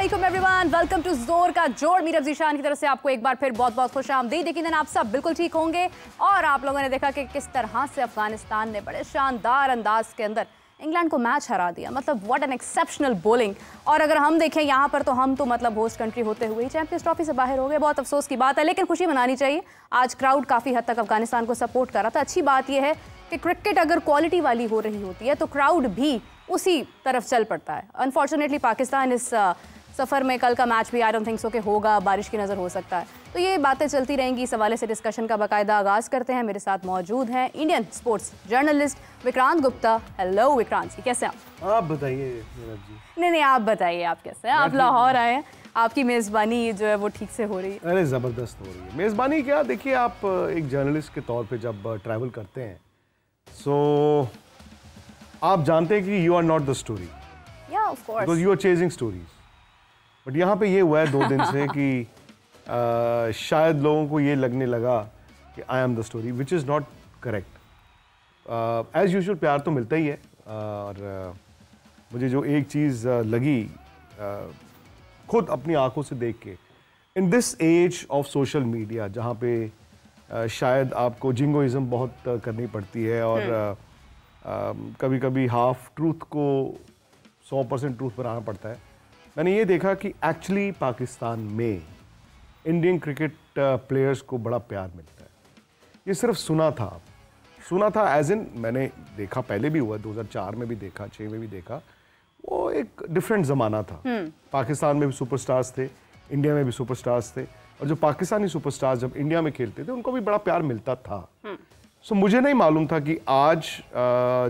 अस्सलामुअलैकुम everyone, welcome to जोर का जोड़। मीरब ज़ीशान की तरफ से आपको एक बार फिर बहुत बहुत खुशामदीद। यकीनन आप सब बिल्कुल ठीक होंगे और आप लोगों ने देखा कि किस तरह से अफगानिस्तान ने बड़े शानदार अंदाज के अंदर इंग्लैंड को मैच हरा दिया। मतलब व्हाट एन एक्सेप्शनल बॉलिंग। और अगर हम देखें यहाँ पर तो हम तो मतलब होस्ट कंट्री होते हुए ही चैंपियंस ट्रॉफी से बाहर हो गए। बहुत अफसोस की बात है, लेकिन खुशी मनानी चाहिए। आज क्राउड काफ़ी हद तक अफगानिस्तान को सपोर्ट कर रहा था। अच्छी बात यह है कि क्रिकेट अगर क्वालिटी वाली हो रही होती है तो क्राउड भी उसी तरफ चल पड़ता है। अनफॉर्चुनेटली पाकिस्तान इस सफ़र में कल का मैच भी आई डोंट थिंक सो कि होगा, बारिश की नज़र हो सकता है। तो ये बातें चलती रहेंगी। इस हवाले से डिस्कशन का बाकायदा आगाज़ करते हैं। मेरे साथ मौजूद हैं Indian sports journalist Vikrant Gupta. Hello Vikrant ji, कैसे आप बताइए नीरज जी। नहीं, आप बताइए आप कैसे हैं। आप लाहौर आए हैं, आपकी मेज़बानी जो है वो ठीक से हो रही है? अरे ज़बरदस्त हो रही है मेज़बानी। क्या देखिए, आप एक जर्नलिस्ट के तौर पे जब ट्रैवल करते हैं सो आप जानते हैं कि you are not the story, of course, because you are chasing stories. But यहाँ पे ये हुआ है 2 दिन से कि शायद लोगों को ये लगने लगा कि I am the story, which is not correct. As usual प्यार तो मिलता ही है। और मुझे जो एक चीज़ लगी खुद अपनी आंखों से देख के, in this age of social media जहाँ पे शायद आपको जिंगोइज्म बहुत करनी पड़ती है और कभी कभी हाफ ट्रूथ को 100% ट्रूथ बनाना पड़ता है। मैंने ये देखा कि एक्चुअली पाकिस्तान में इंडियन क्रिकेट प्लेयर्स को बड़ा प्यार मिलता है। ये सिर्फ सुना था एज इन, मैंने देखा, पहले भी हुआ, 2004 में भी देखा, 6 में भी देखा। वो एक डिफरेंट ज़माना था। पाकिस्तान में भी सुपरस्टार्स थे, इंडिया में भी सुपरस्टार्स थे, और जो पाकिस्तानी सुपरस्टार्स जब इंडिया में खेलते थे उनको भी बड़ा प्यार मिलता था। सो मुझे नहीं मालूम था कि आज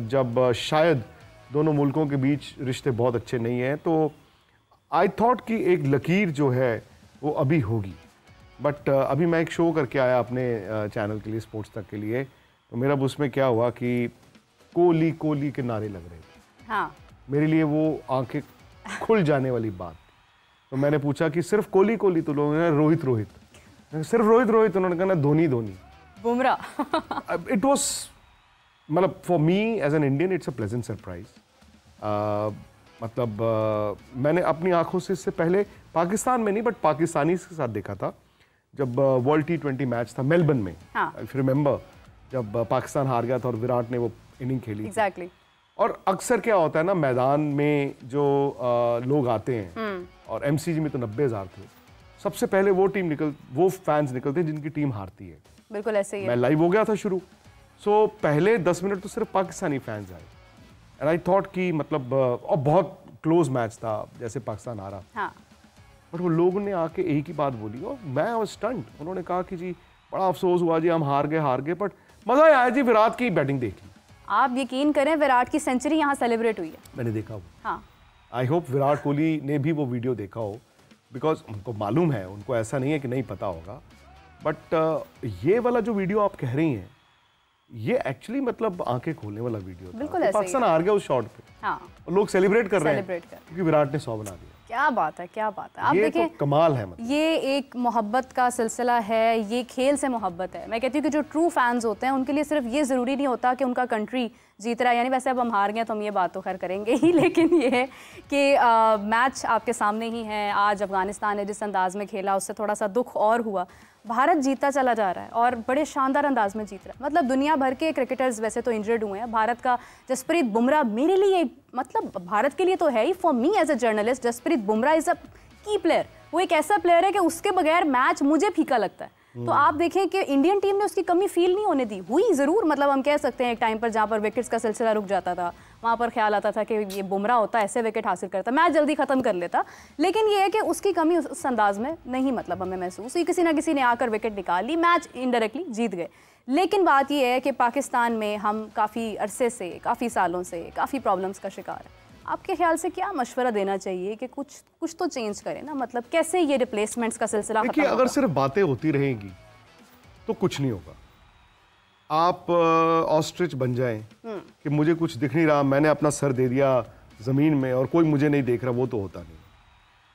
जब शायद दोनों मुल्कों के बीच रिश्ते बहुत अच्छे नहीं हैं, तो आई थॉट कि एक लकीर जो है वो अभी होगी। बट अभी मैं एक शो करके आया अपने चैनल के लिए, स्पोर्ट्स तक के लिए, तो मेरा उसमें क्या हुआ कि कोहली कोहली के नारे लग रहे थे। हाँ, मेरे लिए वो आंखें खुल जाने वाली बात। तो मैंने पूछा कि सिर्फ कोहली कोहली, तो लोगों ने रोहित रोहित, सिर्फ रोहित रोहित, उन्होंने कहा धोनी धोनी, बुमराह। इट वॉज, मतलब for me as an Indian it's a pleasant surprise. मतलब मैंने अपनी आंखों से इससे पहले पाकिस्तान में नहीं बट पाकिस्तानी के साथ देखा था जब वर्ल्ड T20 मैच था मेलबर्न में। इफ यू रिमेंबर, जब पाकिस्तान हार गया था और विराट ने वो इनिंग खेली। Exactly. और अक्सर क्या होता है ना, मैदान में जो लोग आते हैं, और MCG में तो 90,000 थे, सबसे पहले वो फैंस निकलते हैं जिनकी टीम हारती है। बिल्कुल ऐसे ही है। मैं लाइव हो गया था शुरू, सो पहले 10 मिनट तो सिर्फ पाकिस्तानी फैंस आए। एंड आई थॉट कि मतलब, और बहुत क्लोज मैच था जैसे पाकिस्तान हारा। हाँ। बट वो लोगों ने आके एक ही बात बोली और मैं और स्टंट, उन्होंने कहा कि जी बड़ा अफसोस हुआ जी, हम हार गए, बट मजा आया जी, विराट की बैटिंग देख ली। आप यकीन करें, विराट की सेंचुरी यहाँ सेलिब्रेट हुई है। मैंने देखा वो। हाँ। आई होप विराट कोहली ने भी वो वीडियो देखा हो, बिकॉज उनको मालूम है, उनको ऐसा नहीं है कि नहीं पता होगा। बट ये वाला जो वीडियो आप कह रही हैं, ये एक्चुअली मतलब आंखें खोलने वाला वीडियो था। बिल्कुल तो ऐसे पाकिस्तान हार गया उस शॉट पे। हाँ। और लोग सेलिब्रेट कर रहे हैं क्योंकि विराट ने 100 बना दिया। क्या बात है, क्या बात है। आप ये देखिए, तो कमाल है। मतलब ये एक मोहब्बत का सिलसिला है, ये खेल से मोहब्बत है। मैं कहती हूँ कि जो ट्रू फैंस होते हैं उनके लिए सिर्फ ये ज़रूरी नहीं होता कि उनका कंट्री जीत रहा है, यानी वैसे अब हम हार गए तो हम ये बात तो खैर करेंगे ही, लेकिन ये है कि मैच आपके सामने ही है। आज अफगानिस्तान ने जिस अंदाज में खेला उससे थोड़ा सा दुख और हुआ। भारत जीतता चला जा रहा है और बड़े शानदार अंदाज में जीत रहा है। मतलब दुनिया भर के क्रिकेटर्स वैसे तो इंजर्ड हुए हैं। भारत का जसप्रीत बुमराह मेरे लिए, मतलब भारत के लिए तो है ही, for me as a journalist Jasprit Bumrah is a key player. वो एक ऐसा प्लेयर है कि उसके बगैर मैच मुझे फीका लगता है। तो आप देखें कि इंडियन टीम ने उसकी कमी फील नहीं होने दी। हुई ज़रूर, मतलब हम कह सकते हैं एक टाइम पर जहाँ पर विकेट्स का सिलसिला रुक जाता था, वहाँ पर ख्याल आता था कि ये बुमराह होता, ऐसे विकेट हासिल करता, मैच जल्दी ख़त्म कर लेता। लेकिन ये है कि उसकी कमी उस अंदाज में नहीं, मतलब हमें महसूस हुई। किसी ना किसी ने आकर विकेट निकाल ली, मैच इनडायरेक्टली जीत गए। लेकिन बात यह है कि पाकिस्तान में हम काफ़ी अरसे से, काफ़ी सालों से काफ़ी प्रॉब्लम्स का शिकार है। आपके ख्याल से क्या मशवरा देना चाहिए कि कुछ तो चेंज करें ना? मतलब कैसे ये रिप्लेसमेंट्स का सिलसिला खत्म होगा? अगर सिर्फ बातें होती रहेंगी तो कुछ नहीं होगा। आप ऑस्ट्रिच बन जाएं कि मुझे कुछ दिख नहीं रहा, मैंने अपना सर दे दिया ज़मीन में और कोई मुझे नहीं देख रहा, वो तो होता नहीं।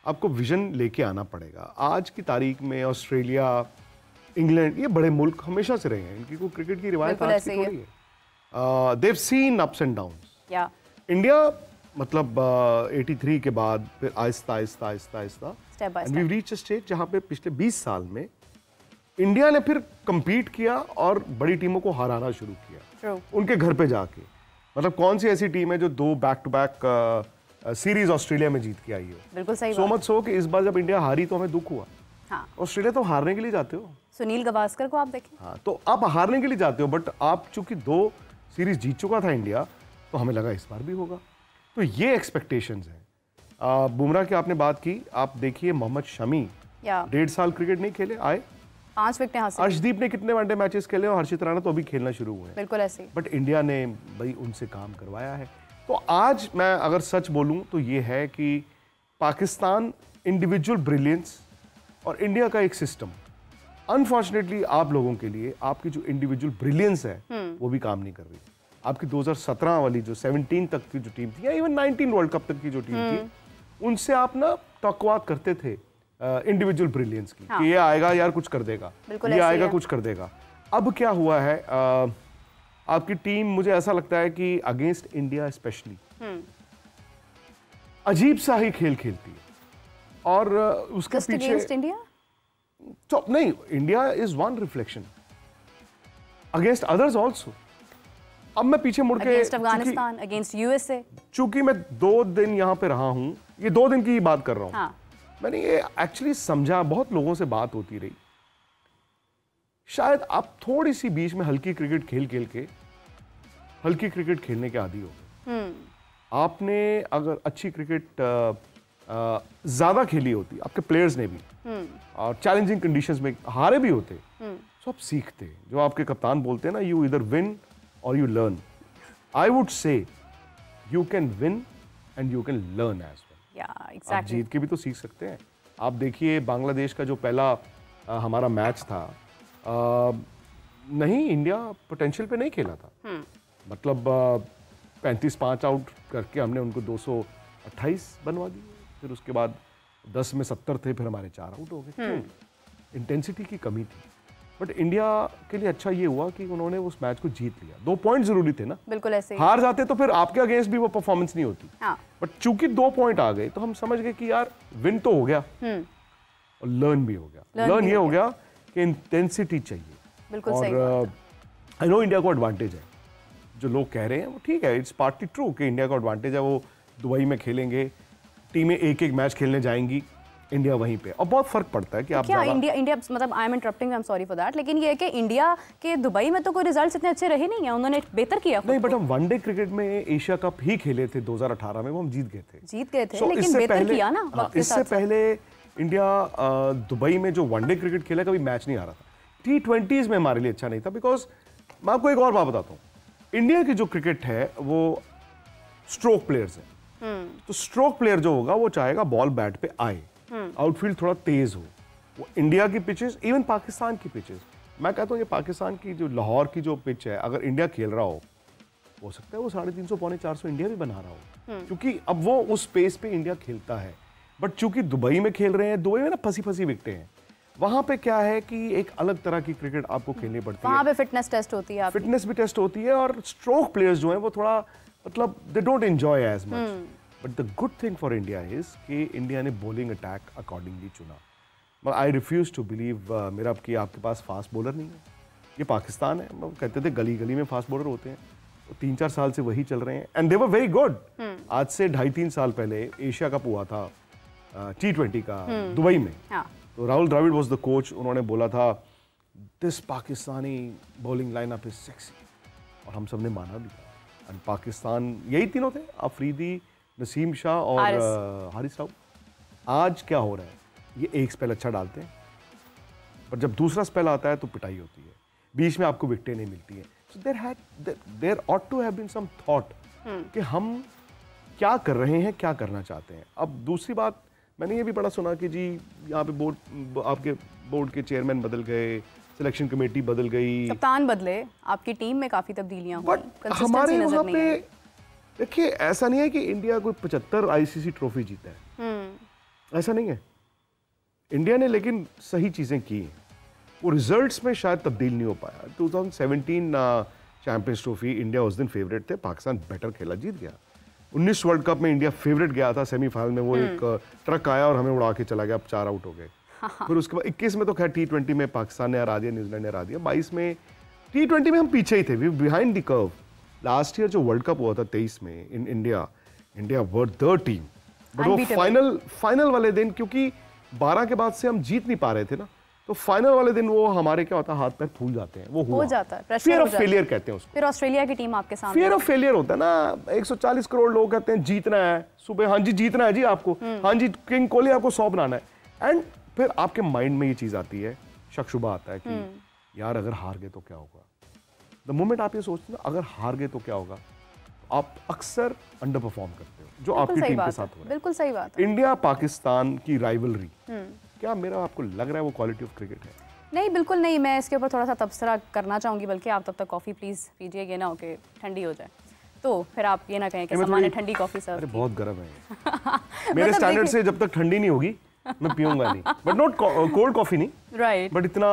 आपको विजन लेके आना पड़ेगा। आज की तारीख में ऑस्ट्रेलिया, इंग्लैंड, ये बड़े मुल्क हमेशा से रहे हैं, इनकी कोई क्रिकेट की रिवायत आज की थोड़ी है। They've seen ups and downs. India मतलब 83 के बाद फिर आहिस्ता आहिस्ता आहिस्ता आहिस्ता step by and we reach a stage जहाँ पे पिछले 20 साल में इंडिया ने फिर compete किया और बड़ी टीमों को हराना शुरू किया True. उनके घर पे जाके। मतलब कौन सी ऐसी टीम है जो 2 back to back series Australia में जीत के आई हो? बिल्कुल सही सो बात। मच सो कि इस बार जब इंडिया हारी तो हमें दुख हुआ। हाँ, ऑस्ट्रेलिया तो हारने के लिए जाते हो। सुनील गावस्कर को आप देखें। हाँ, तो आप हारने के लिए जाते हो, बट आप चूंकि 2 सीरीज जीत चुका था इंडिया, तो हमें लगा इस बार भी होगा। तो ये एक्सपेक्टेशंस हैं। बुमराह की आपने बात की, आप देखिए मोहम्मद शमी या 1.5 साल क्रिकेट नहीं खेले, आए। 5 विकेटें हासिल। अर्शदीप ने कितने वनडे मैचेस खेले और हर्षित राणा तो अभी खेलना शुरू हुए हैं। बिल्कुल ऐसे ही। बट इंडिया ने भाई उनसे काम करवाया है। तो आज मैं अगर सच बोलूं तो ये है कि पाकिस्तान इंडिविजुअल ब्रिलियंस और इंडिया का एक सिस्टम, अनफॉर्चुनेटली आप लोगों के लिए आपकी जो इंडिविजुअल ब्रिलियंस है वो भी काम नहीं कर रही। आपकी 2017 वाली जो 17 तक की जो टीम थी या इवन 19 वर्ल्ड कप तक की जो टीम थी, उनसे आप ना तकवात करते थे इंडिविजुअल ब्रिलियंस की। हाँ। कि ये आएगा यार कुछ कर देगा, ये आएगा कुछ कर देगा। अब क्या हुआ है, आपकी टीम मुझे ऐसा लगता है कि अगेंस्ट इंडिया स्पेशली अजीब सा ही खेल खेलती है और उसके पीछे अगेंस्ट इंडिया तो नहीं, India is one reflection against others also. अब मैं पीछे मुड़ के अगेंस्ट अफगानिस्तान, अगेंस्ट यूएसए, चूंकि मैं 2 दिन यहां पे रहा हूं, ये 2 दिन की ही बात कर रहा हूं। हाँ। मैंने ये एक्चुअली समझा, बहुत लोगों से बात होती रही, शायद आप थोड़ी सी बीच में हल्की क्रिकेट खेल खेल के हल्की क्रिकेट खेलने के आदी हो गए। आपने अगर अच्छी क्रिकेट ज्यादा खेली होती, आपके प्लेयर्स ने भी, और चैलेंजिंग कंडीशंस में हारे भी होते, तो आप सीखते। जो आपके कप्तान बोलते हैं ना, यू इधर विन और you learn. I would say you can win and you can learn as well. आप जीत के भी तो सीख सकते हैं। आप देखिए बांग्लादेश का जो पहला हमारा मैच था, नहीं, इंडिया पोटेंशियल पे नहीं खेला था। मतलब 35-5 आउट करके हमने उनको 228 बनवा दिए। फिर उसके बाद 10 में 70 थे, फिर हमारे 4 आउट हो गए। क्यों? इंटेंसिटी की कमी थी। बट इंडिया के लिए अच्छा ये हुआ कि उन्होंने उस मैच को जीत लिया। 2 पॉइंट जरूरी थे ना। बिल्कुल ऐसे ही। हार जाते तो फिर आपके अगेंस्ट भी वो परफॉर्मेंस नहीं होती। हाँ। बट चूंकि 2 पॉइंट आ गए तो हम समझ गए कि यार विन तो हो गया और लर्न भी हो गया। लर्न ये हो गया कि इंटेंसिटी चाहिए। बिल्कुल सही। और आई नो इंडिया को एडवांटेज है, जो लोग कह रहे हैं वो ठीक है, इट्स पार्टली ट्रू कि इंडिया को एडवांटेज है। वो दुबई में खेलेंगे, टीमें एक एक मैच खेलने जाएंगी, इंडिया वहीं पे, और बहुत फर्क पड़ता है कि आप क्या इंडिया मतलब I am interrupting, I am sorry for that, लेकिन ये है कि इंडिया के दुबई में तो कोई रिजल्ट्स इतने अच्छे रहे नहीं है, उन्होंने बेहतर किया। नहीं, बट हम वनडे क्रिकेट में एशिया कप ही खेले थे 2018 में, वो हम जीत गए थे। लेकिन बेहतर किया ना वक्त के साथ। इससे पहले इंडिया दुबई में जो वनडे क्रिकेट खेला, कभी मैच नहीं आ रहा था। T20s में हमारे लिए अच्छा नहीं था, बिकॉज मैं आपको एक और बात बताता हूँ, इंडिया की जो क्रिकेट है वो स्ट्रोक प्लेयर्स है। तो स्ट्रोक प्लेयर जो होगा वो चाहेगा बॉल बैट पे आए, आउटफील्ड थोड़ा तेज हो। वो इंडिया की पिचेस, इवन पाकिस्तान की पिचेस, मैं कहता हूँ ये पाकिस्तान की जो लाहौर की जो पिच है, अगर इंडिया खेल रहा हो सकता है वो 350 पौने 400 इंडिया भी बना रहा हो, क्योंकि अब वो उस स्पेस पे इंडिया खेलता है। बट चूंकि दुबई में खेल रहे हैं, दुबई में ना फंसी फंसी विकेटें हैं, वहां पे क्या है कि एक अलग तरह की क्रिकेट आपको खेलनी पड़ती है। वहां पे फिटनेस टेस्ट होती है, फिटनेस भी टेस्ट होती है, और स्ट्रोक प्लेयर्स जो हैं वो थोड़ा मतलब they don't enjoy as much. But the good thing for India is कि इंडिया ने बॉलिंग अटैक अकॉर्डिंगली चुना। But I refuse to believe मेरा आपके पास फास्ट बॉलर नहीं है। ये पाकिस्तान है, वो कहते थे गली गली में फास्ट बॉलर होते हैं, तो 3-4 साल से वही चल रहे हैं, and they were very good. आज से 2.5-3 साल पहले एशिया कप हुआ था T20 का दुबई में। तो Rahul Dravid was the coach. उन्होंने बोला था this Pakistani bowling lineup is sexy, और हम सब ने माना भी था। एंड पाकिस्तान यही तीनों थे, अफरीदी, नसीम शाह और हारिस राव। आज क्या हो रहा है, ये एक स्पेल अच्छा डालते हैं, पर जब दूसरा स्पेल आता है तो पिटाई होती है, बीच में आपको विकेटें नहीं मिलती है। So there ought to have been some thought कि हम क्या कर रहे हैं, क्या करना चाहते हैं। अब दूसरी बात, मैंने ये भी बड़ा सुना कि जी यहाँ पे आपके बोर्ड के चेयरमैन बदल गए, सिलेक्शन कमेटी बदल गई, कप्तान बदले, आपकी टीम में काफी तब्दीलियां हुई, बट हमारे वहाँ पे देखिए ऐसा नहीं है कि इंडिया कोई 75 आईसीसी ट्रॉफी जीता है, ऐसा नहीं है। इंडिया ने लेकिन सही चीजें की हैं, वो रिजल्ट्स में शायद तब्दील नहीं हो पाया। 2017 चैंपियंस ट्रॉफी इंडिया उस दिन फेवरेट थे, पाकिस्तान बेटर खेला, जीत गया। 19 वर्ल्ड कप में इंडिया फेवरेट गया था सेमीफाइनल में, वो एक ट्रक आया और हमें उड़ा के चला गया, अब 4 आउट हो गए। फिर उसके बाद 21 में तो खैर T20 में पाकिस्तान ने हरा दिया, न्यूजीलैंड ने हरा दिया। 22 में T20 में हम पीछे ही थे, we behind the curve. Last year जो वर्ल्ड कप हुआ था 23 में in India were the team, but वो फाइनल वाले दिन, क्योंकि 12 के बाद से हम जीत नहीं पा रहे थे ना, तो फाइनल वाले दिन वो हमारे क्या होता है, हाथ पैर फूल जाते हैं, वो हो जाता है, फियर ऑफ फेलियर कहते हैं उसको। फिर ऑस्ट्रेलिया की टीम आपके सामने, फियर ऑफ फेलियर होता है ना। 140 करोड़ लोग कहते हैं जीतना है सुबह, हाँ जी जीतना है जी आपको, हाँ जी किंग कोहली आपको 100 बनाना है, एंड फिर आपके माइंड में ये चीज आती है, शक शुबा आता है कि यार अगर हार गए तो क्या होगा। द मोमेंट आप ये सोचते हैं अगर हार गए तो क्या होगा, आप अक्सर अंडर परफॉर्म करते हो, जो आपकी टीम के साथ हो रहा है। बिल्कुल सही बात है। इंडिया पाकिस्तान की राइवलरी, क्या मेरा आपको लग रहा है वो क्वालिटी ऑफ क्रिकेट है? नहीं, बिल्कुल नहीं। मैं इसके ऊपर थोड़ा सा तबसरा करना चाहूँगी, बल्कि आप तब तक कॉफ़ी प्लीज़ पीजिए, ये ना हो कि ठंडी हो जाए, तो फिर आप ये ना कहें कि सामान्य ठंडी कॉफ़ी सर्व। अरे बहुत गर्म है मेरे स्टैंडर्ड से जब तक ठंडी नहीं होगी मैं पीऊंगा नहीं, बट नॉट कोल्ड कॉफ़ी नहीं, राइट, बट इतना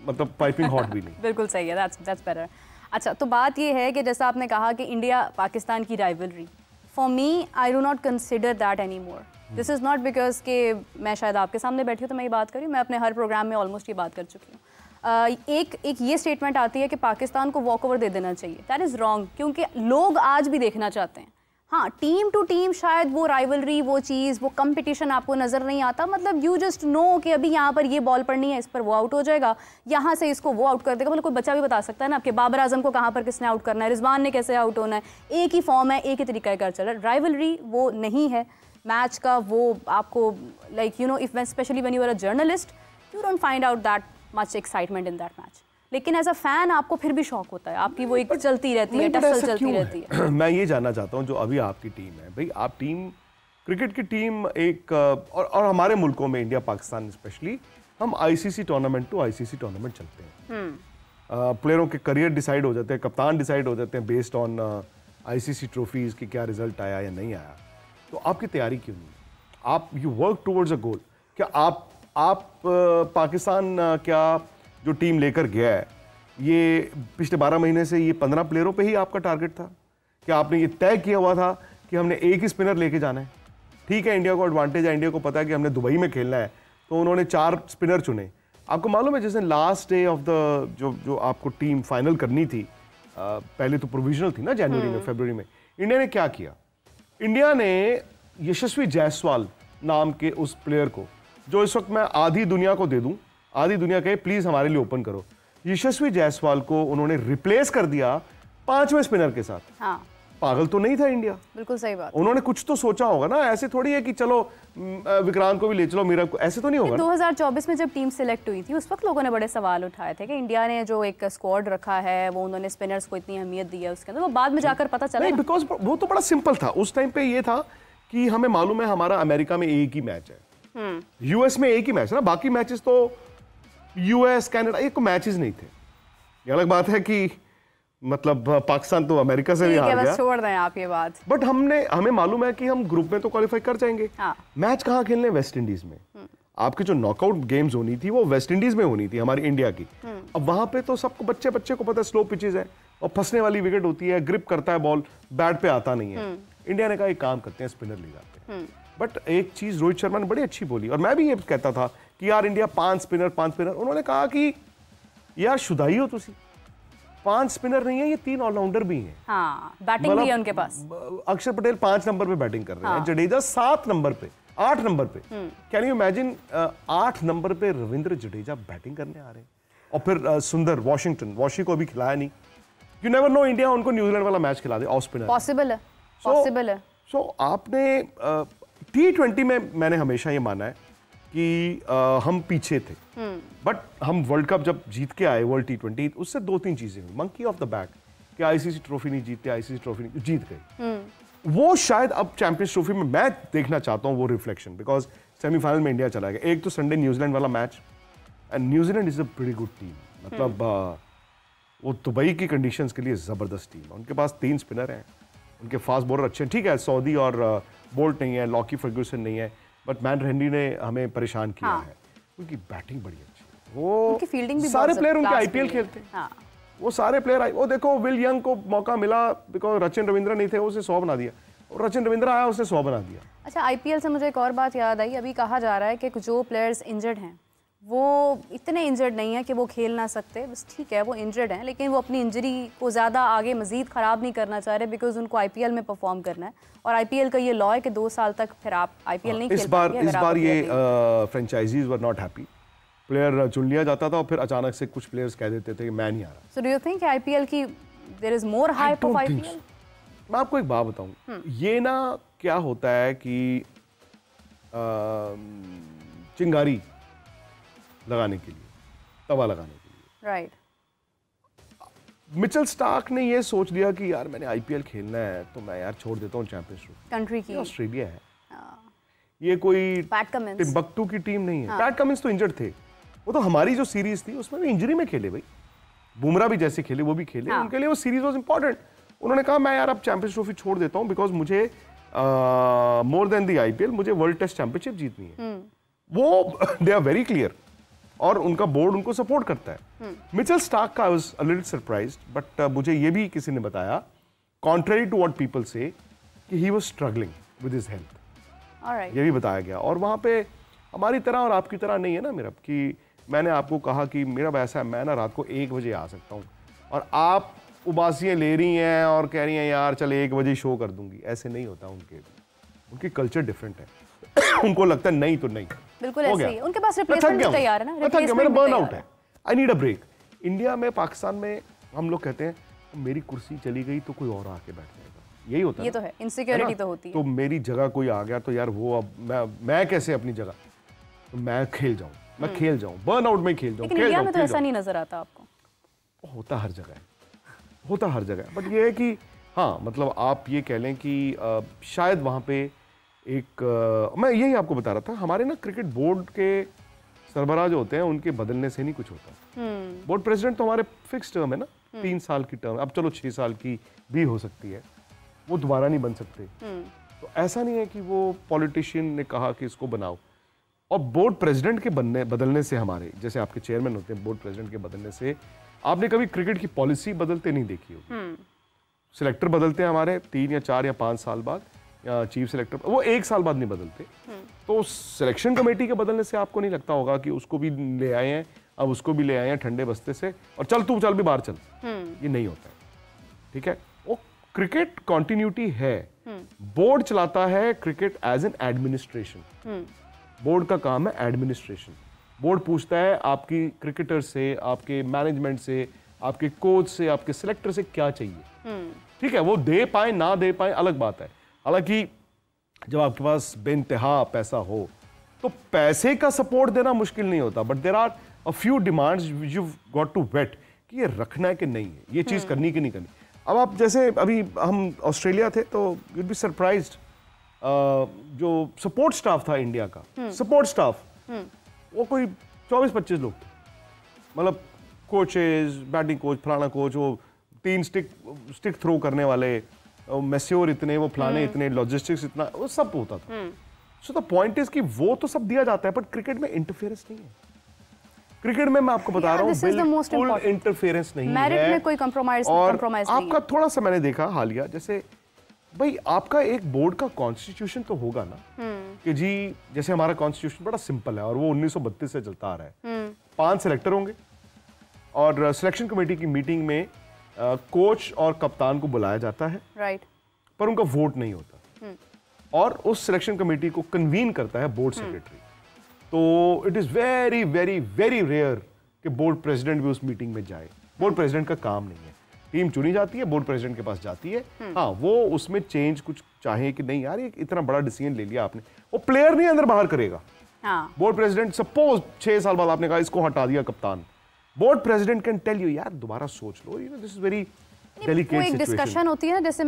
मतलब पाइपिंग हॉट भी नहीं। बिल्कुल सही है, दैट्स बेटर। अच्छा, तो बात ये है कि जैसा आपने कहा कि इंडिया पाकिस्तान की rivalry, for me I do not consider that any more. This is not because कि मैं शायद आपके सामने बैठी हूँ तो मैं ये बात करी, मैं अपने हर प्रोग्राम में ऑलमोस्ट ये बात कर चुकी हूँ। एक ये स्टेटमेंट आती है कि पाकिस्तान को वॉक ओवर दे देना चाहिए, दैट इज़ रॉन्ग, क्योंकि लोग आज भी देखना चाहते हैं। हाँ, टीम टू टीम शायद वो राइवलरी, वो चीज़, वो कंपटीशन आपको नज़र नहीं आता, मतलब यू जस्ट नो कि अभी यहाँ पर ये बॉल पड़नी है, इस पर वो आउट हो जाएगा, यहाँ से इसको वो आउट कर देगा। मतलब कोई बच्चा भी बता सकता है ना आपके बाबर आजम को कहाँ पर किसने आउट करना है, रिजवान ने कैसे आउट होना है, एक ही फॉर्म है, एक ही तरीका कार चल रहा है। राइवलरी वो नहीं है मैच का, वो आपको like you know if specially when you are a journalist you don't find out that much excitement in that match, लेकिन एज अ फैन आपको फिर भी शौक होता है, आपकी वो एक चलती रहती है, टसल चलती रहती है। मैं ये जानना चाहता हूँ, जो अभी आपकी टीम है भाई, आप टीम क्रिकेट की टीम एक और हमारे मुल्कों में इंडिया पाकिस्तान स्पेशली, हम ICC tournament to ICC tournament चलते हैं, प्लेयरों के करियर डिसाइड हो जाते हैं, कप्तान डिसाइड हो जाते हैं बेस्ड ऑन आईसीसी ट्रॉफीज की क्या रिजल्ट आया या नहीं आया। तो आपकी तैयारी क्यों नहीं? आप यू वर्क टुवर्ड्स अ गोल। क्या आप पाकिस्तान क्या जो टीम लेकर गया है, ये पिछले 12 महीने से ये 15 प्लेयरों पे ही आपका टारगेट था? क्या आपने ये तय किया हुआ था कि हमने एक ही स्पिनर लेके जाना है? ठीक है, इंडिया को एडवांटेज है, इंडिया को पता है कि हमने दुबई में खेलना है, तो उन्होंने 4 स्पिनर चुने। आपको मालूम है जैसे लास्ट डे ऑफ द जो आपको टीम फाइनल करनी थी, पहले तो प्रोविजनल थी ना जनवरी में, फरवरी में, इंडिया ने क्या किया? इंडिया ने यशस्वी जायसवाल नाम के उस प्लेयर को, जो इस वक्त मैं आधी दुनिया को दे दूं, आधी दुनिया कहे प्लीज हमारे लिए ओपन करो, यशस्वी जायसवाल को उन्होंने रिप्लेस कर दिया 5वें स्पिनर के साथ। हाँ। पागल तो नहीं था इंडिया? बिल्कुल सही बात। उन्होंने कुछ तो सोचा होगा ना, ऐसे थोड़ी है कि चलो विक्रांत को भी ले चलो, मीरा को, ऐसे तो नहीं होगा। 2024 में जब टीम सिलेक्ट हुई थी उस वक्त लोगों ने बड़े सवाल उठाए थे कि इंडिया ने जो एक स्क्वाड रखा है, वो उन्होंने स्पिनर्स को इतनी अहमियत दी है उसके अंदर, वो बाद में जाकर पता चला। नहीं, बिकॉज वो तो बड़ा सिंपल था उस टाइम पे, ये था कि हमें मालूम है हमारा अमेरिका में एक ही मैच है, यूएस में एक ही मैच है ना, बाकी मैचेस तो यूएस कनाडा एक मैचेस नहीं थे। ये अलग बात है कि मतलब पाकिस्तान तो अमेरिका से भी हार गया, बस छोड़ दें आप ये बात, बट हमें मालूम है कि हम ग्रुप में तो क्वालिफाई कर जाएंगे। हाँ। मैच कहाँ खेलने? वेस्ट इंडीज में। आपकी जो नॉकआउट गेम्स होनी थी वो वेस्ट इंडीज में होनी थी हमारी इंडिया की। अब वहां पे तो सबको बच्चे को पता है स्लो पिचेज है और फंसने वाली विकेट होती है, ग्रिप करता है बॉल, बैट पे आता नहीं है। इंडिया ने कहा एक काम करते हैं, स्पिनर ले जाते हैं। बट एक चीज रोहित शर्मा ने बड़ी अच्छी बोली, और मैं भी ये कहता था कि यार इंडिया 5 स्पिनर। उन्होंने कहा कि यार शुदाई हो तुसी, 5 स्पिनर नहीं है, ये 3 ऑलराउंडर भी हैं। हाँ, बैटिंग भी है उनके पास। अक्षर पटेल 5 नंबर पे बैटिंग कर रहे हैं, जडेजा 7 नंबर पे, 8 नंबर पे। कैन यू इमेजिन 8 नंबर पे रविंद्र जडेजा बैटिंग करने आ रहे हैं, और फिर सुंदर वॉशी को अभी खिलाया नहीं। यू नेवर नो, इंडिया उनको न्यूजीलैंड वाला मैच खिला दे ऑफ स्पिनर। पॉसिबल है, पॉसिबल है। सो आपने T20 में मैंने हमेशा ये माना है कि हम पीछे थे, बट हम वर्ल्ड कप जब जीत के आए, वर्ल्ड T20, उससे 2-3 चीजें हुई। मंकी ऑफ द बैक कि आईसीसी ट्रॉफी नहीं जीतते, आईसीसी ट्रॉफी नहीं जीत गए। वो शायद अब चैंपियंस ट्रॉफी में मैं देखना चाहता हूँ वो रिफ्लेक्शन, बिकॉज सेमीफाइनल में इंडिया चला गया। एक तो संडे न्यूजीलैंड वाला match, and New Zealand is a pretty good team, मतलब वो दुबई की कंडीशंस के लिए जबरदस्त टीम है। उनके पास 3 स्पिनर हैं, उनके फास्ट बॉलर अच्छे हैं। ठीक है, सऊदी और बोल्ट नहीं है, लॉकी फर्ग्यूसन नहीं है, बट मैन हेनरी ने हमें परेशान किया है। उनकी बैटिंग बड़ी अच्छी है, वो उनकी फील्डिंग भी सारे प्लेयर उनके आईपीएल खेलते हैं। हाँ। वो सारे प्लेयर वो देखो, विल यंग को मौका मिला बिकॉज रचिन रविंद्र नहीं थे, उसे 100 बना दिया। और रचिन रविंद्रा आया, उसने 100 बना दिया। अच्छा, आईपीएल से मुझे एक और बात याद आई। अभी कहा जा रहा है कि जो प्लेयर्स इंजर्ड हैं वो इतने इंजर्ड नहीं है कि वो खेल ना सकते, बस ठीक है वो इंजर्ड हैं, लेकिन वो अपनी इंजरी को ज़्यादा आगे मज़ीद ख़राब नहीं करना चाह रहे, बिकॉज उनको आईपीएल में परफॉर्म करना है। और आईपीएल का ये लॉ है कि 2 साल तक फिर आप आईपीएल नहीं खेल पाएंगे। इस बार ये franchises were not happy. Player चुन लिया जाता था और फिर अचानक से कुछ प्लेयर्स कह देते थे कि मैं नहीं आ रहा। So do you think IPL की there is more hype of IPL? मैं आपको एक बात बताऊं, ये ना क्या होता है कि चिंगारी लगाने के लिए, तवा लगाने के लिए, राइट। मिचेल स्टार्क ने ये सोच लिया कि यार मैंने आईपीएल खेलना है तो मैं यार छोड़ देता हूँ चैंपियनशिप। कंट्री की ऑस्ट्रेलिया है, ये कोई टिम्बक्टू की टीम नहीं है। पैट कमिंस तो इंजर्ड थे, वो तो हमारी जो सीरीज थी उसमें भी इंजरी में खेले भाई। बुमराह भी जैसे खेले वो भी खेले, उनके लिए वो सीरीज वाज इंपॉर्टेंट। उन्होंने कहा मैं यार अब चैंपियंस ट्रॉफी छोड़ देता हूँ बिकॉज मुझे मोर देन द आईपीएल मुझे वर्ल्ड टेस्ट चैंपियनशिप जीतनी है। वो दे आर वेरी क्लियर और उनका बोर्ड उनको सपोर्ट करता है। मिचेल स्टार्क का I was a little surprised, but मुझे ये भी किसी ने बताया कॉन्ट्रेरी टू व्हाट पीपल से कि he was struggling with his health. ये भी बताया गया। और वहाँ पे हमारी तरह और आपकी तरह नहीं है ना मेरा, कि मैंने आपको कहा कि मेरा वैसा है, मैं ना रात को 1 बजे आ सकता हूँ और आप उबासियाँ ले रही हैं और कह रही हैं यार चल 1 बजे शो कर दूंगी। ऐसे नहीं होता, उनकी कल्चर डिफरेंट है। उनको लगता है नहीं तो नहीं, बिल्कुल ऐसे ही। उनके पास रिप्लेसमेंट तैयार है ना, रिप्लेसमेंट मेरा बर्न आउट है, I need a break. India में, पाकिस्तान में हम लोग कहते हैं मेरी कुर्सी चली गई तो कोई और आके बैठ जाएगा, यही होता है। ये तो है, इनसिक्योरिटी तो होती है। तो मेरी जगह कोई आ गया तो यार वो अब मैं कैसे अपनी जगह, तो मैं खेल जाऊं, मैं खेल जाऊं, बर्न आउट में खेल जाऊं। लेकिन इंडिया में तो ऐसा नहीं नजर आता आपको। होता हर जगह है, होता हर जगह है। बट ये है कि हाँ, मतलब आप ये कह लें कि शायद वहाँ पे एक मैं यही आपको बता रहा था, हमारे ना क्रिकेट बोर्ड के सरबराह जो होते हैं उनके बदलने से नहीं कुछ होता। बोर्ड प्रेसिडेंट तो हमारे फिक्स टर्म है ना, 3 साल की टर्म, अब चलो 6 साल की भी हो सकती है, वो दोबारा नहीं बन सकते। तो ऐसा नहीं है कि वो पॉलिटिशियन ने कहा कि इसको बनाओ। और बोर्ड प्रेसिडेंट के बदलने से, हमारे जैसे आपके चेयरमैन होते हैं, बोर्ड प्रेसिडेंट के बदलने से आपने कभी क्रिकेट की पॉलिसी बदलते नहीं देखी होगी। सिलेक्टर बदलते हैं हमारे 3 या 4 या 5 साल बाद, या चीफ सिलेक्टर वो 1 साल बाद नहीं बदलते। तो सिलेक्शन कमेटी के बदलने से आपको नहीं लगता होगा कि उसको भी ले आए हैं, अब उसको भी ले आए हैं ठंडे बस्ते से और चल तू चल भी बाहर चल, ये नहीं होता है। ठीक है, वो क्रिकेट कॉन्टिन्यूटी है। बोर्ड चलाता है cricket as an administration. Board का काम है एडमिनिस्ट्रेशन। बोर्ड पूछता है आपकी क्रिकेटर से, आपके मैनेजमेंट से, आपके कोच से, आपके सिलेक्टर से क्या चाहिए। ठीक है, वो दे पाए ना दे पाए अलग बात है। हालांकि जब आपके पास बेइंतहा पैसा हो तो पैसे का सपोर्ट देना मुश्किल नहीं होता, but there are a few demands you got to wait कि ये रखना है कि नहीं है, ये चीज करनी कि नहीं करनी। अब आप जैसे अभी हम ऑस्ट्रेलिया थे तो यूड बी सरप्राइज्ड, जो सपोर्ट स्टाफ था इंडिया का, सपोर्ट स्टाफ वो कोई 24-25 लोग थे। मतलब कोचेज, बैटिंग कोच, फलाना कोच, वो 3 स्टिक थ्रो करने वाले, मैस्योर इतने, वो फलाने इतने, लॉजिस्टिक्स इतना, वो सब होता था। सो द पॉइंट इज कि वो तो सब दिया जाता है, बट क्रिकेट में इंटरफेरेंस नहीं है। क्रिकेट में मैं आपको बता रहा हूँ बिल्कुल इंटरफेरेंस नहीं है। मेरिट में कोई कंप्रोमाइज नहीं है। आपका थोड़ा सा मैंने देखा हालिया, जैसे भाई आपका एक बोर्ड का कॉन्स्टिट्यूशन तो होगा ना, कि जी जैसे हमारा कॉन्स्टिट्यूशन बड़ा सिंपल है और वो 1932 से चलता आ रहा है। 5 सिलेक्टर होंगे और सिलेक्शन कमेटी की मीटिंग में कोच और कप्तान को बुलाया जाता है, राइट, पर उनका वोट नहीं होता। और उस सिलेक्शन कमेटी को कन्वीन करता है बोर्ड सेक्रेटरी। तो it is very very very rare कि बोर्ड प्रेसिडेंट भी उस मीटिंग में जाए। बोर्ड प्रेसिडेंट का काम नहीं है, टीम चुनी जाती है, बोर्ड प्रेसिडेंट के पास जाती है। हाँ, वो उसमें चेंज कुछ चाहे कि नहीं यार ये इतना बड़ा डिसीजन ले लिया आपने, वो प्लेयर नहीं अंदर बाहर करेगा। बोर्ड प्रेसिडेंट सपोज 6 साल बाद आपने कहा इसको हटा दिया कप्तान, board president can tell you यार दोबारा सोच लो, you know this is very delicate situation. Discussion होती है ना, जैसे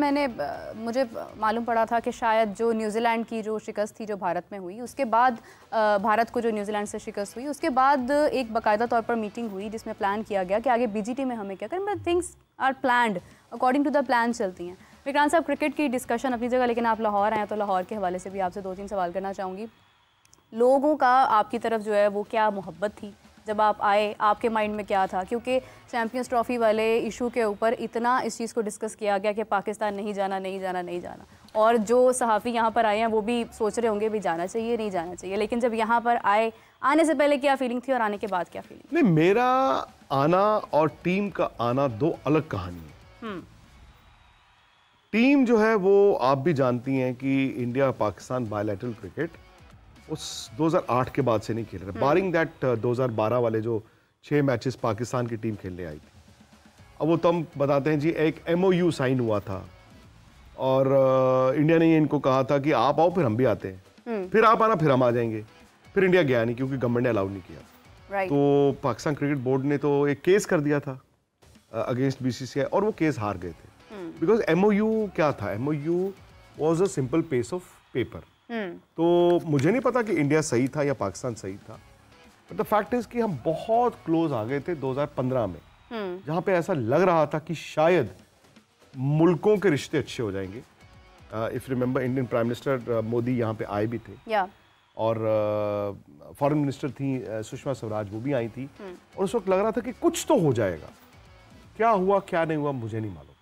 मुझे मालूम पड़ा था कि शायद जो न्यूजीलैंड की जो शिकस्त थी जो भारत में हुई, उसके बाद भारत को जो न्यूजीलैंड से शिकस्त हुई, उसके बाद एक बाकायदा तौर पर मीटिंग हुई जिसमें प्लान किया गया कि आगे बीजीटी में हमें क्या करें। Things are planned according to the plan चलती हैं। विक्रांत साहब, क्रिकेट की डिस्कशन अपनी जगह, लेकिन आप लाहौर आए हैं तो लाहौर के हवाले से भी आपसे 2-3 सवाल करना चाहूँगी। लोगों का आपकी तरफ जो है वो क्या मोहब्बत थी जब आप आए आपके माइंड में क्या था? क्योंकि चैंपियंस ट्रॉफी वाले इशू के ऊपर इतना इस चीज़ को डिस्कस किया गया कि पाकिस्तान नहीं जाना नहीं जाना नहीं जाना, और जो सहाफ़ी यहाँ पर आए हैं वो भी सोच रहे होंगे भी जाना चाहिए नहीं जाना चाहिए, लेकिन जब यहाँ पर आए, आने से पहले क्या फीलिंग थी और आने के बाद क्या फीलिंग? नहीं, मेरा आना और टीम का आना दो अलग कहानी है। टीम जो है वो आप भी जानती हैं कि इंडिया पाकिस्तान बायलैटरल क्रिकेट उस 2008 के बाद से नहीं खेल रहे, बारिंग दैट 2012 वाले जो 6 मैचेस पाकिस्तान की टीम खेलने आई थी। अब वो तो हम बताते हैं जी, एक MOU साइन हुआ था और इंडिया ने इनको कहा था कि आप आओ फिर हम भी आते हैं, फिर आप आना फिर हम आ जाएंगे। फिर इंडिया गया नहीं क्योंकि गवर्नमेंट ने अलाउ नहीं किया। तो पाकिस्तान क्रिकेट बोर्ड ने तो एक केस कर दिया था अगेंस्ट BCCI और वो केस हार गए थे। बिकॉज MOU क्या था? MOU was a simple piece of paper. तो मुझे नहीं पता कि इंडिया सही था या पाकिस्तान सही था, बट द फैक्ट इज कि हम बहुत क्लोज आ गए थे 2015 में, जहां पे ऐसा लग रहा था कि शायद मुल्कों के रिश्ते अच्छे हो जाएंगे। If remember, Indian prime minister Modi यहाँ पे आए भी थे और फॉरेन मिनिस्टर थी सुषमा स्वराज, वो भी आई थी और उस वक्त लग रहा था कि कुछ तो हो जाएगा। क्या हुआ क्या नहीं हुआ मुझे नहीं मालूम।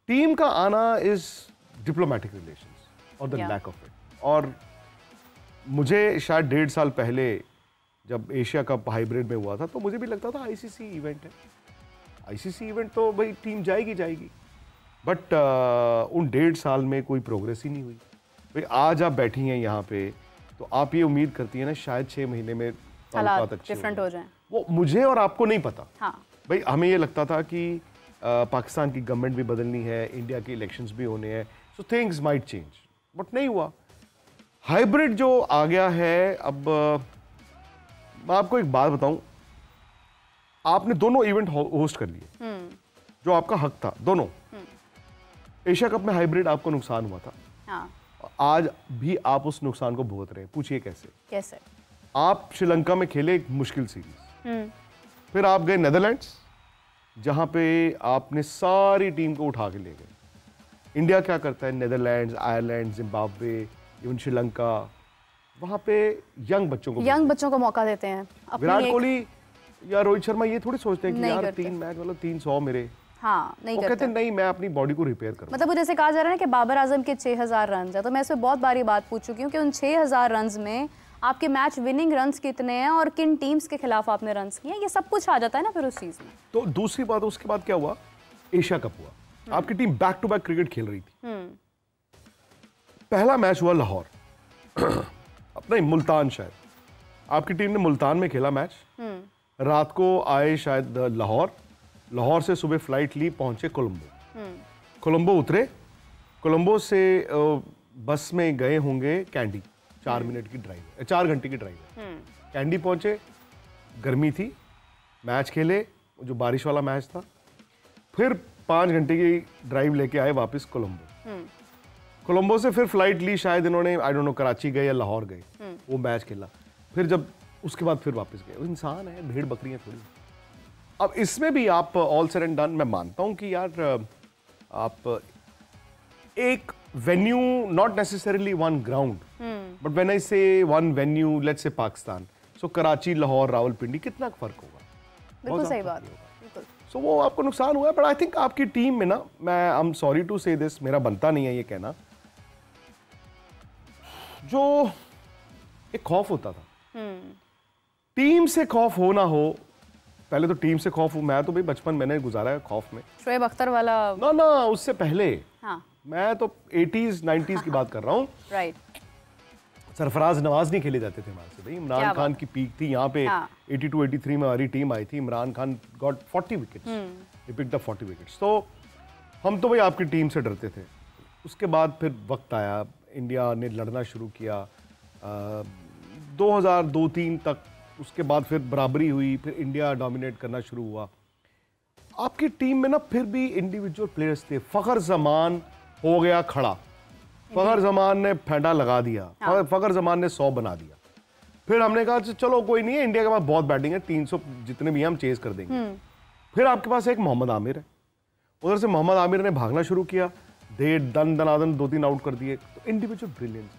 टीम का आना इज डिप्लोमेटिक रिलेशंस और द लैक ऑफ इट। और मुझे शायद 1.5 साल पहले जब एशिया कप हाइब्रिड में हुआ था तो मुझे भी लगता था ICC इवेंट है, ICC इवेंट तो भाई टीम जाएगी जाएगी, बट उन 1.5 साल में कोई प्रोग्रेस ही नहीं हुई। भाई आज आप बैठी हैं यहाँ पे तो आप ये उम्मीद करती हैं ना शायद 6 महीने में हालात डिफरेंट हो जाएं। वो मुझे और आपको नहीं पता। हाँ। भाई हमें ये लगता था कि पाकिस्तान की गवर्नमेंट भी बदलनी है, इंडिया के इलेक्शंस भी होने हैं, so things might change, but नहीं हुआ। हाइब्रिड जो आ गया है, अब मैं आपको एक बात बताऊं, आपने दोनों इवेंट होस्ट कर लिए जो आपका हक था, दोनों। एशिया कप में हाइब्रिड आपको नुकसान हुआ था। हाँ। आज भी आप उस नुकसान को भुगत रहे हैं। पूछिए कैसे? आप श्रीलंका में खेले एक मुश्किल सीरीज, फिर आप गए नेदरलैंड्स जहां पे आपने सारी टीम को उठा के ले गए। इंडिया क्या करता है? Netherlands, Ireland, Zimbabwe, even Sri Lanka, वहां पे यंग बच्चों को मौका देते हैं। विराट कोहली या रोहित शर्मा ये थोड़ी सोचते हैं कि यार 3 मैच मतलब 300 मेरे। हाँ, नहीं करते। कहते नहीं, मैं अपनी बॉडी को रिपेयर करूं। मतलब जैसे कहा जा रहा है ना कि बाबर आजम के 6000 रन है, तो मैं इसमें बहुत बारी बात पूछ चुकी हूँ कि उन 6000 रन में आपके मैच विनिंग रन्स कितने हैं और किन टीम्स के खिलाफ आपने रन्स किए हैं, ये सब कुछ आ जाता है ना फिर उस चीज में। तो दूसरी बात, उसके बाद क्या हुआ? एशिया कप हुआ, आपकी team back to back cricket खेल रही थी। पहला मैच हुआ लाहौर नहीं, मुल्तान, शायद आपकी टीम ने मुल्तान में खेला मैच। रात को आए शायद लाहौर से सुबह फ्लाइट ली, पहुंचे कोलंबो उतरे, कोलंबो से बस में गए होंगे कैंडी, 4 मिनट की ड्राइव, 4 घंटे की ड्राइव है। कैंडी पहुंचे, गर्मी थी, मैच खेले जो बारिश वाला मैच था, फिर 5 घंटे की ड्राइव लेके आए वापस कोलंबो से फिर फ्लाइट ली, शायद इन्होंने आई डोंट नो कराची गए या लाहौर गए, वो मैच खेला, फिर जब उसके बाद फिर वापस गए। इंसान है, भेड़ बकरियां थोड़ी। अब इसमें भी आप ऑल सेड एंड डन, मैं मानता हूं कि यार आप एक venue, not necessarily one ground, but when I से one venue, let's say Pakistan, सो कराची, लाहौर, रावलपिंडी, कितना फर्क होगा? बिल्कुल सही बात। सो वो आपको नुकसान हुआ, बट आई थिंक आपकी टीम में ना, मैं आई एम सॉरी टू से दिस, मेरा बनता नहीं है ये कहना, जो एक खौफ होता था, टीम से खौफ हो ना हो, पहले तो टीम से खौफ, मैं तो भाई बचपन मैंने गुजारा है खौफ में, शोएब अख्तर वाला ना उससे पहले। हाँ। मैं तो 80s 90s की बात कर रहा हूँ। राइट। सरफराज नवाज नहीं खेले जाते थे हमारे से भाई, इमरान खान की पीक थी यहाँ पे। 82-83 में हमारी टीम आई थी, Imran Khan got 40 wickets, he picked up 40 wickets. तो हम तो भाई आपकी टीम से डरते थे। उसके बाद फिर वक्त आया, इंडिया ने लड़ना शुरू किया 2002-03 तक, उसके बाद फिर बराबरी हुई, फिर इंडिया डोमिनेट करना शुरू हुआ। आपकी टीम में ना फिर भी इंडिविजुअल प्लेयर्स थे। फखर जमान हो गया खड़ा, फखर जमान ने फेंटा लगा दिया, फखर जमान ने 100 बना दिया। फिर हमने कहा चलो कोई नहीं है, इंडिया के पास बहुत बैटिंग है, 300 जितने भी हम चेज कर देंगे। फिर आपके पास एक मोहम्मद आमिर है, उधर से मोहम्मद आमिर ने भागना शुरू किया, दे दनादन 2-3 आउट कर दिए। तो इंडिविजुअल ब्रिलियंस।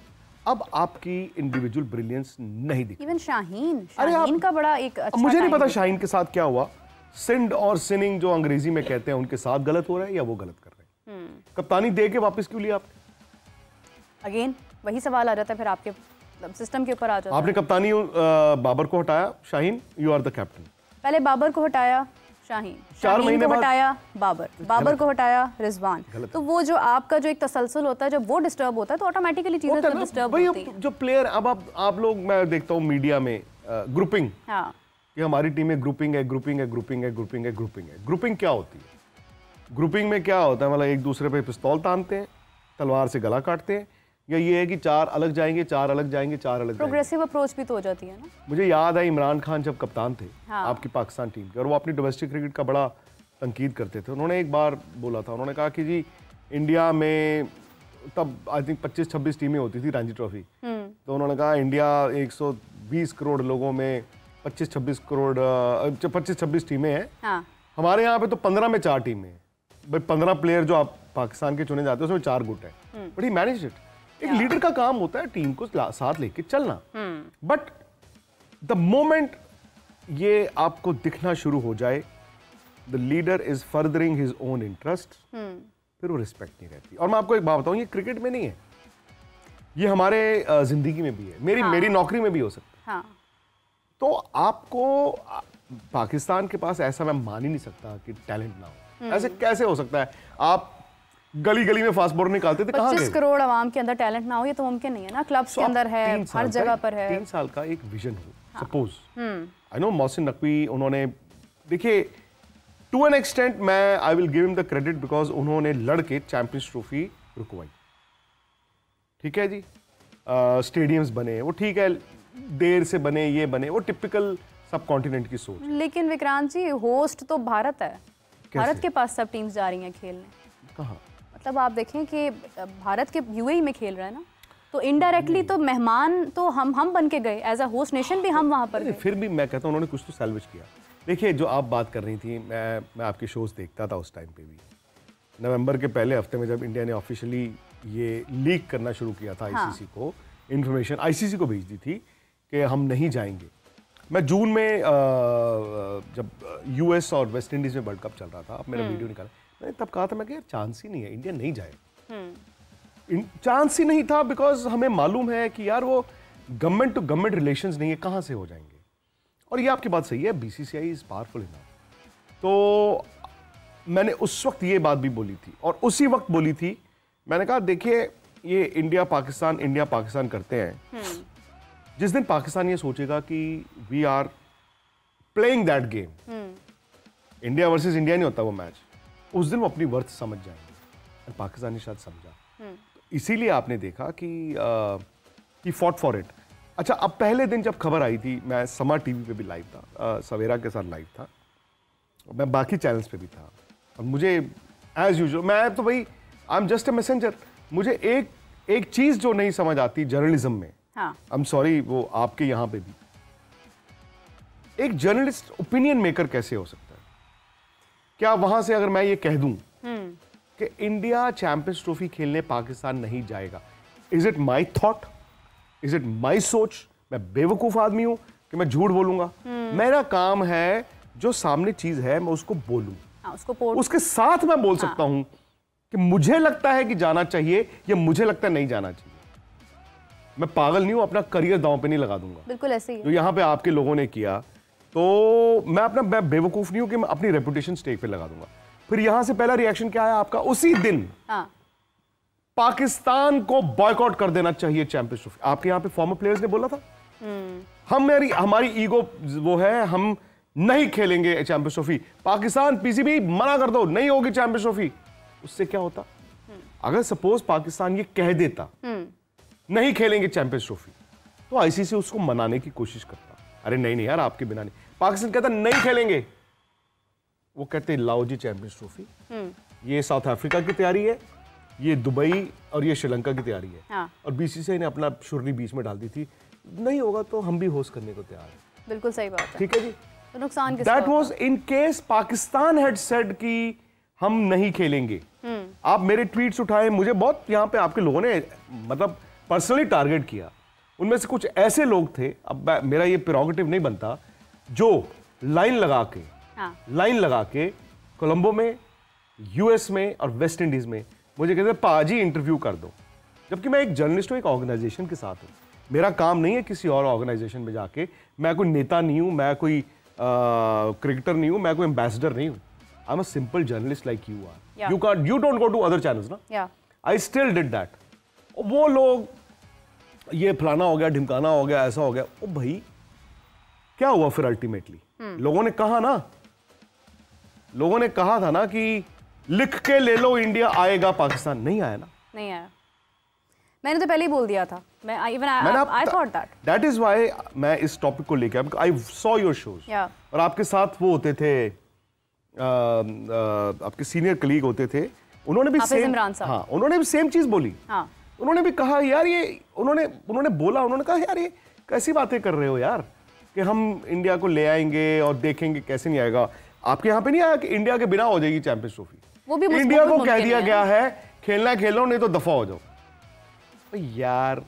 अब आपकी इंडिविजुअल ब्रिलियंस नहीं दिखती। इवन शाहीन का बड़ा एक अच्छा मुझे नहीं पता शाहीन के साथ क्या हुआ। सिंड और सिनिंग जो अंग्रेजी में कहते हैं उनके साथ गलत हो रहा है या वो गलत कर रहे हैं। कप्तानी दे के वापस क्यों लिया आपने? अगेन वही सवाल आ जाता है फिर आपके सिस्टम के ऊपर आ जाता है। आपने कप्तानी बाबर को हटाया, Shaheen you are the captain. पहले बाबर को हटाया शाहीन को हटाया बाबर को हटाया रिजवान। तो वो जो आपका जो एक तसलसल होता है, जब वो डिस्टर्ब होता है तो ऑटोमेटिकली चीजें तो डिस्टर्ब होती हैं। जो प्लेयर अब आप लोग, मैं देखता हूँ मीडिया में ग्रुपिंग, हाँ, कि हमारी टीम में ग्रुपिंग है, ग्रुपिंग है, ग्रुपिंग है, ग्रुपिंग है, ग्रुपिंग है। ग्रुपिंग क्या होती है? ग्रुपिंग में क्या होता है? मतलब एक दूसरे पे पिस्तौल तानते हैं, तलवार से गला काटते हैं, या ये है कि चार अलग जाएंगे, चार अलग जाएंगे, चार अलग प्रोग्रेसिव अप्रोच भी तो हो जाती है ना। मुझे याद है इमरान खान जब कप्तान थे हाँ। आपकी पाकिस्तान टीम के, और वो अपनी डोमेस्टिक क्रिकेट का बड़ा तनकीद करते थे। उन्होंने एक बार बोला था, उन्होंने कहा कि जी इंडिया में तब आई थिंक 25-26 टीमें होती थी रणजी ट्रॉफी, तो उन्होंने कहा इंडिया 120 करोड़ लोगों में 25-26 टीमें हैं। हाँ। हमारे यहाँ पे तो 15 में 4 टीमें हैं भाई। 15 प्लेयर जो आप पाकिस्तान के चुने जाते हैं उसमें 4 गुट है, बट ही मैनेज इट। एक लीडर का काम होता है टीम को साथ लेके चलना, बट द मोमेंट ये आपको दिखना शुरू हो जाए the leader is furthering his own interest, फिर वो रिस्पेक्ट नहीं रहती। और मैं आपको एक बात बताऊं, ये क्रिकेट में नहीं है, ये हमारे जिंदगी में भी है, मेरी नौकरी में भी हो सकता है। हाँ। तो आपको पाकिस्तान के पास ऐसा मैं मान ही नहीं सकता कि टैलेंट ना हो। ऐसे कैसे हो सकता है? आप गली गली में फास्ट बॉलर निकालते थे, कहां गए? 25 करोड़ आवाम के अंदर टैलेंट ना हो, ये तो मुमकिन नहीं है ना। क्लब्स के अंदर है, हर जगह पर है। 3 साल का एक विजन हो, suppose I know Mohsin Naqvi, उन्होंने देखिए टू एन एक्सटेंट, मैं I will give him the credit because उन्होंने लड़के चैंपियंस ट्रॉफी रुकवाई, ठीक है जी। स्टेडियम्स बने, वो ठीक है, देर से बने, ये बने, वो टिपिकल सब कॉन्टिनेंट की सोच। लेकिन विक्रांत जी, होस्ट तो भारत है। भारत के पास सब टीम्स जा रही हैं खेलने। कहाँ? मतलब आप देखें कि भारत के यूएई में खेल रहा है ना, तो इनडायरेक्टली तो मेहमान तो हम बन के गए, एज अ होस्ट नेशन भी हम वहाँ पर गए। फिर भी मैं कहता हूँ उन्होंने कुछ तो सैल्वेज किया। देखिए जो आप बात कर रही थी, मैं आपके शोज देखता था उस टाइम पे भी। नवंबर के पहले हफ्ते में जब इंडिया ने ऑफिशियली ये लीक करना शुरू किया था आईसीसी को, इन्फॉर्मेशन आईसीसी को भेज दी थी कि हम नहीं जाएंगे। मैं जून में जब यूएस और वेस्ट इंडीज में वर्ल्ड कप चल रहा था, अब मेरा वीडियो निकाला, मैंने तब कहा था, मैं यार चांस ही नहीं है, इंडिया नहीं जाए। चांस ही नहीं था, बिकॉज हमें मालूम है कि यार वो गवर्नमेंट टू गवर्नमेंट रिलेशंस नहीं है, कहाँ से हो जाएंगे। और ये आपकी बात सही है, बीसीसीआई इज पावरफुल इनफ। तो मैंने उस वक्त ये बात भी बोली थी, और उसी वक्त बोली थी, मैंने कहा देखिए ये इंडिया पाकिस्तान करते हैं, जिस दिन पाकिस्तान ये सोचेगा कि we are playing that game, India versus India नहीं होता वो मैच, उस दिन वो अपनी वर्थ समझ जाएंगे, और पाकिस्तान ने शायद समझा। तो इसीलिए आपने देखा कि फॉट फॉर इट। अच्छा, अब पहले दिन जब खबर आई थी, मैं समा टीवी पे भी लाइव था, सवेरा के साथ लाइव था, मैं बाकी चैनल्स पे भी था, और मुझे एज यूजुअल, मैं तो भाई I am just a messenger. मुझे एक चीज जो नहीं समझ आती जर्नलिज्म में, आई एम सॉरी, वो आपके यहां पे भी, एक जर्नलिस्ट ओपिनियन मेकर कैसे हो सकता है? क्या वहां से अगर मैं ये कह दूं कि इंडिया चैंपियंस ट्रॉफी खेलने पाकिस्तान नहीं जाएगा, is it my thought, is it my सोच? मैं बेवकूफ आदमी हूं कि मैं झूठ बोलूंगा? मेरा काम है जो सामने चीज है मैं उसको बोलूं, उसके साथ मैं बोल सकता हूं कि मुझे लगता है कि जाना चाहिए या मुझे लगता है नहीं जाना चाहिए। मैं पागल नहीं हूं, अपना करियर दांव पे नहीं लगा दूंगा। बिल्कुल ऐसे ही जो यहां पे आपके लोगों ने किया, तो मैं बेवकूफ नहीं हूं कि मैं अपनी रेपुटेशन स्टेक पे लगा दूंगा। फिर यहां से पहला रिएक्शन क्या आया आपका? उसी दिन पाकिस्तान को बॉयकॉट कर देना चाहिए चैंपियंस ट्रॉफी। आपके यहां पे फॉर्मर प्लेयर्स ने बोला था हमारी ईगो वो है, हम नहीं खेलेंगे चैंपियंस ट्रॉफी, पाकिस्तान पीसीबी मना कर दो, नहीं होगी चैंपियंस ट्रॉफी। उससे क्या होता? अगर सपोज पाकिस्तान ये कह देता नहीं खेलेंगे चैंपियंस ट्रॉफी, तो आईसीसी उसको मनाने की कोशिश करता, अरे नहीं यार आपके बिना नहीं। पाकिस्तान कहता नहीं खेलेंगे, वो कहते लाओ जी चैंपियंस ट्रॉफी, ये साउथ अफ्रीका की तैयारी है, ये दुबई और ये श्रीलंका की तैयारी है। और बीसीसीआई ने अपना शुरनी बीच में डाल दी थी, नहीं होगा तो हम भी होस्ट करने को तैयार हैं। बिल्कुल सही बात है, ठीक है जी। तो नुकसान किसका? That was in case Pakistan had said कि हम नहीं खेलेंगे। आप मेरे ट्वीट्स उठाए, मुझे बहुत यहाँ पे आपके लोगों ने मतलब पर्सनली टारगेट किया, उनमें से कुछ ऐसे लोग थे, अब मेरा ये प्रेरोगेटिव नहीं बनता, जो लाइन लगा के कोलंबो में, यूएस में और वेस्ट इंडीज में मुझे कहते पाजी इंटरव्यू कर दो, जबकि मैं एक जर्नलिस्ट हूं, एक ऑर्गेनाइजेशन के साथ हूं। मेरा काम नहीं है किसी और ऑर्गेनाइजेशन में जाके, मैं कोई नेता नहीं हूं, मैं कोई क्रिकेटर नहीं हूं, मैं कोई एम्बेसडर नहीं हूं। I am a simple journalist like you are. You don't go to other channels ना। I still did that. वो लोग ये फलाना हो गया, ढिमकाना हो गया, ऐसा हो गया, ओ भाई क्या हुआ फिर अल्टीमेटली? लोगों ने कहा ना, लोगों ने कहा था ना कि लिख के ले लो इंडिया आएगा, पाकिस्तान नहीं आया ना। नहीं आया, मैंने तो पहले ही बोल दिया था। मैं I thought that is why मैं इस टॉपिक को लेके आई सॉ योर शोज, और आपके साथ वो होते थे, आपके सीनियर कलीग होते थे, उन्होंने भी सेम, हाँ, उन्होंने भी सेम चीज बोली। हाँ, उन्होंने भी कहा यार ये, उन्होंने कहा यार ये कैसी बातें कर रहे हो यार, कि हम इंडिया को ले आएंगे और देखेंगे कैसे नहीं आएगा। आपके यहाँ पे नहीं आया कि इंडिया के बिना हो जाएगी चैंपियंस ट्रॉफी? वो भी इंडिया को कह दिया गया है खेलना खेलो, नहीं तो दफा हो जाओ। तो यार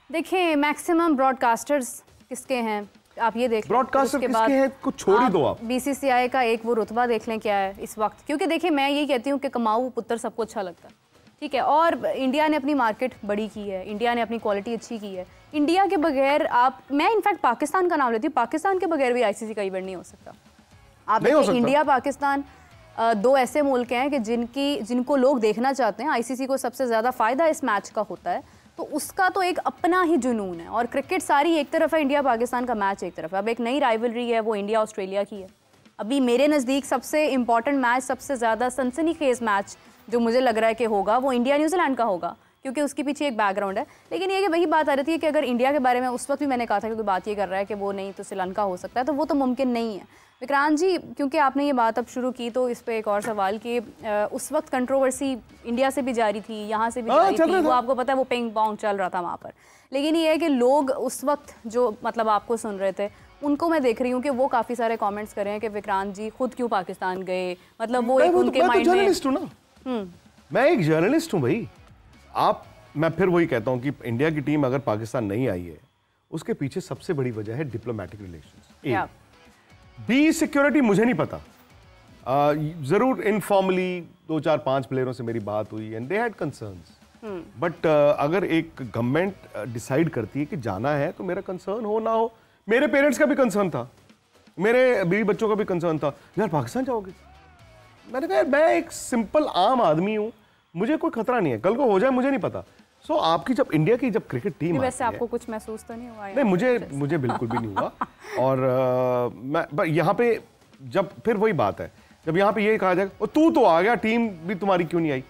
देखिए, मैक्सिमम ब्रॉडकास्टर्स किसके हैं आप ये देख, ब्रॉडकास्टर किसके हैं कुछ छोड़ ही दो आप। बीसीसीआई का एक वो रुतबा देख लें क्या है इस वक्त, क्योंकि देखिए मैं यही कहती हूँ कि कमाऊ पुत्र सबको अच्छा लगता है, ठीक है, और इंडिया ने अपनी मार्केट बड़ी की है, इंडिया ने अपनी क्वालिटी अच्छी की है। इंडिया के बगैर मैं इनफैक्ट पाकिस्तान का नाम लेती हूँ, पाकिस्तान के बगैर भी आईसीसी का इवेंट नहीं हो सकता। आप देखिए, इंडिया पाकिस्तान दो ऐसे मुल्क हैं कि जिनको लोग देखना चाहते हैं। आईसीसी को सबसे ज़्यादा फ़ायदा इस मैच का होता है, तो उसका तो एक अपना ही जुनून है। और क्रिकेट सारी एक तरफ है, इंडिया पाकिस्तान का मैच एक तरफ है। अब एक नई राइवलरी है, वो इंडिया ऑस्ट्रेलिया की है। अभी मेरे नज़दीक सबसे इंपॉर्टेंट मैच, सबसे ज़्यादा सनसनीखेज मैच जो मुझे लग रहा है कि होगा, वो इंडिया न्यूजीलैंड का होगा, क्योंकि उसके पीछे एक बैकग्राउंड है। लेकिन ये कि वही बात आ रही है कि अगर इंडिया के बारे में उस वक्त भी मैंने कहा था कि कोई बात ये कर रहा है कि वो नहीं तो श्रीलंका हो सकता है, तो वो तो मुमकिन नहीं है। विक्रांत जी, क्योंकि आपने ये बात अब शुरू की, तो इस पर एक और सवाल कि उस वक्त कंट्रोवर्सी इंडिया से भी जारी थी, यहाँ से भी जारी थी, वो आपको पता है, वो पिंग पोंग चल रहा था वहाँ पर। लेकिन ये है कि लोग उस वक्त जो मतलब आपको सुन रहे थे, उनको मैं देख रही हूँ कि वो काफ़ी सारे कमेंट्स कर रहे हैं कि विक्रांत जी खुद क्यों पाकिस्तान गए, मतलब वो एक उनके माइंड में। मैं एक जर्नलिस्ट हूँ भाई। मैं फिर वही कहता हूँ कि इंडिया की टीम अगर पाकिस्तान नहीं आई है, उसके पीछे सबसे बड़ी वजह है डिप्लोमेटिक रिलेशंस। बी सिक्योरिटी मुझे नहीं पता, जरूर इनफॉर्मली 2-4-5 प्लेयरों से मेरी बात हुई and they had concerns, but अगर एक गवर्नमेंट डिसाइड करती है कि जाना है, तो मेरा कंसर्न हो ना हो, मेरे पेरेंट्स का भी कंसर्न था, मेरे बीवी बच्चों का भी कंसर्न था, यार पाकिस्तान जाओगे? मैंने कहा मैं एक सिंपल आम आदमी हूँ, मुझे कोई खतरा नहीं है, कल को हो जाए मुझे नहीं पता। सो आपकी जब इंडिया की जब क्रिकेट टीम वैसे आपको कुछ महसूस तो नहीं हुआ? नहीं, मुझे बिल्कुल भी नहीं हुआ। और मैं यहाँ पे जब फिर वही बात है, जब यहाँ पे ये कहा जाएगा तू तो आ गया, टीम भी तुम्हारी क्यों नहीं आई,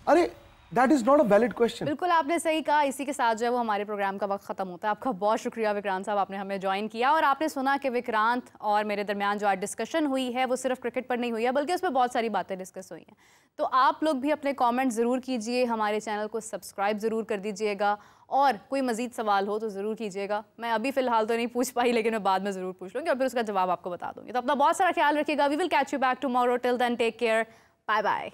अरे that is not a valid question. बिल्कुल आपने सही कहा। इसी के साथ जो है वो हमारे प्रोग्राम का वक्त खत्म होता है। आपका बहुत शुक्रिया विक्रांत साहब, आपने हमें ज्वाइन किया और आपने सुना कि विक्रांत और मेरे दरमियान जो आज डिस्कशन हुई है वो सिर्फ क्रिकेट पर नहीं हुई है, बल्कि उसमें बहुत सारी बातें डिस्कस हुई हैं। तो आप लोग भी अपने कमेंट ज़रूर कीजिए, हमारे चैनल को सब्सक्राइब ज़रूर कर दीजिएगा, और कोई मज़ीद सवाल हो तो ज़रूर कीजिएगा। मैं अभी फ़िलहाल तो नहीं पूछ पाई, लेकिन मैं बाद में ज़रूर पूछ लूँगी और फिर उसका जवाब आपको बता दूँगी। तो अपना बहुत सारा ख्याल रखिएगा। We will catch you back tomorrow. Till then take care, bye bye.